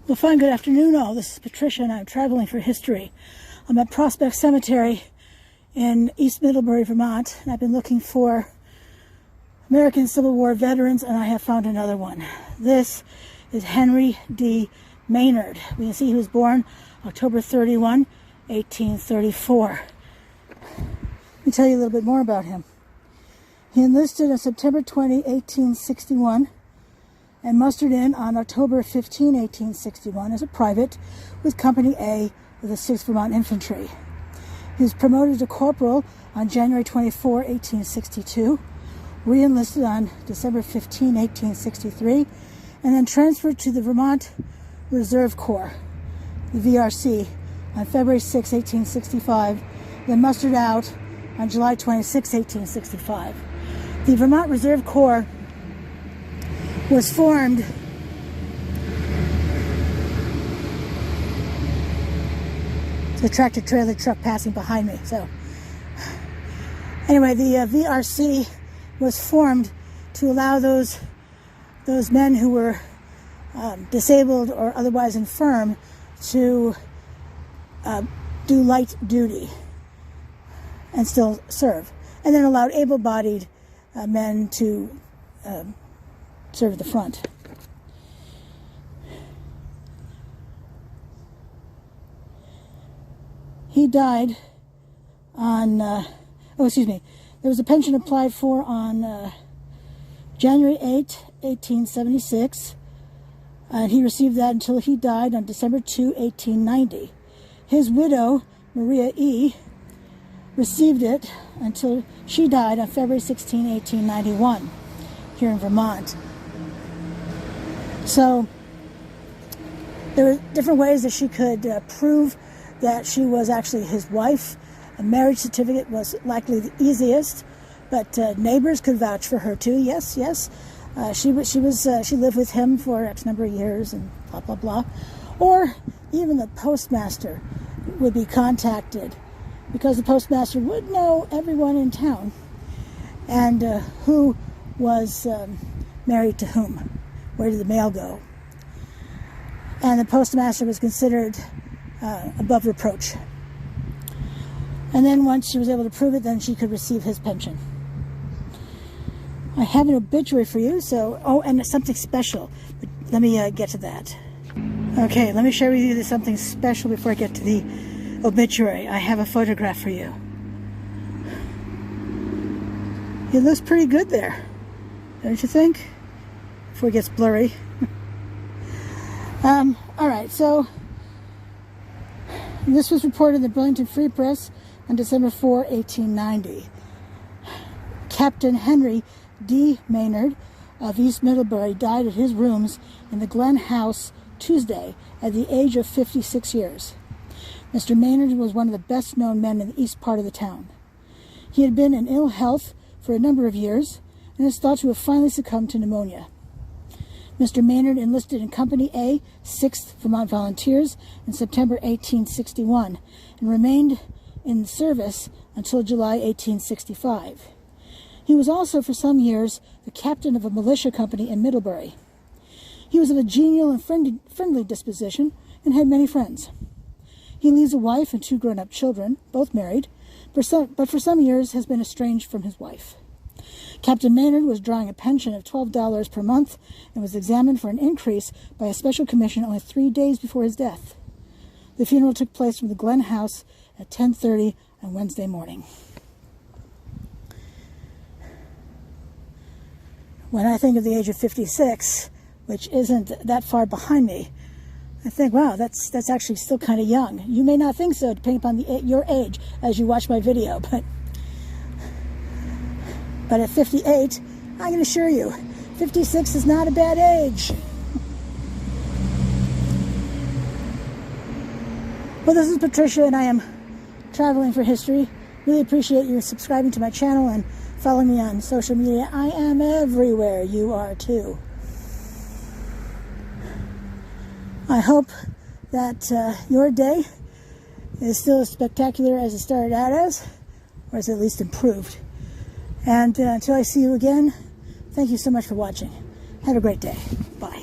Well, fine, good afternoon all. This is Patricia and I'm traveling for history. I'm at Prospect Cemetery in East Middlebury, Vermont, and I've been looking for American Civil War veterans, and I have found another one. This is Henry D. Maynard. We can see he was born October 31, 1834. Let me tell you a little bit more about him. He enlisted on September 20, 1861, and mustered in on October 15, 1861 as a private with Company A of the 6th Vermont Infantry. He was promoted to corporal on January 24, 1862, re-enlisted on December 15, 1863, and then transferred to the Vermont Reserve Corps, the VRC, on February 6, 1865, then mustered out on July 26, 1865. The Vermont Reserve Corps was formed the tractor trailer truck passing behind me. So anyway, the VRC was formed to allow those men who were disabled or otherwise infirm to do light duty and still serve, and then allowed able-bodied men to serve at the front. He died on, there was a pension applied for on January 8, 1876, and he received that until he died on December 2, 1890. His widow, Maria E., received it until she died on February 16, 1891, here in Vermont. So there were different ways that she could prove that she was actually his wife. A marriage certificate was likely the easiest, but neighbors could vouch for her too. Yes. She lived with him for X number of years and blah blah blah. Or even the postmaster would be contacted, because the postmaster would know everyone in town and who was married to whom. Where did the mail go? And the postmaster was considered above reproach. And then once she was able to prove it, then she could receive his pension. I have an obituary for you, so, and something special. But let me get to that. Okay, let me share with you something special before I get to the obituary. I have a photograph for you. It looks pretty good there, don't you think? Before it gets blurry. All right, so this was reported in the Burlington Free Press on December 4, 1890. Captain Henry D. Maynard of East Middlebury died at his rooms in the Glenhouse Tuesday at the age of 56 years. Mr. Maynard was one of the best-known men in the east part of the town. He had been in ill health for a number of years and is thought to have finally succumbed to pneumonia. Mr. Maynard enlisted in Company A, 6th Vermont Volunteers in September 1861 and remained in service until July 1865. He was also for some years the captain of a militia company in Middlebury. He was of a genial and friendly disposition and had many friends. He leaves a wife and 2 grown-up children, both married, but for some years has been estranged from his wife. Captain Maynard was drawing a pension of $12 per month and was examined for an increase by a special commission only 3 days before his death. The funeral took place from the Glen House at 10:30 on Wednesday morning. When I think of the age of 56, which isn't that far behind me, I think, wow, that's actually still kind of young. You may not think so, depending upon your age as you watch my video, but at 58, I can assure you, 56 is not a bad age. Well, this is Patricia, and I am traveling for history. Really appreciate you subscribing to my channel and following me on social media. I am everywhere. You are too. I hope that your day is still as spectacular as it started out as, or is at least improved. And until I see you again, thank you so much for watching. Have a great day. Bye.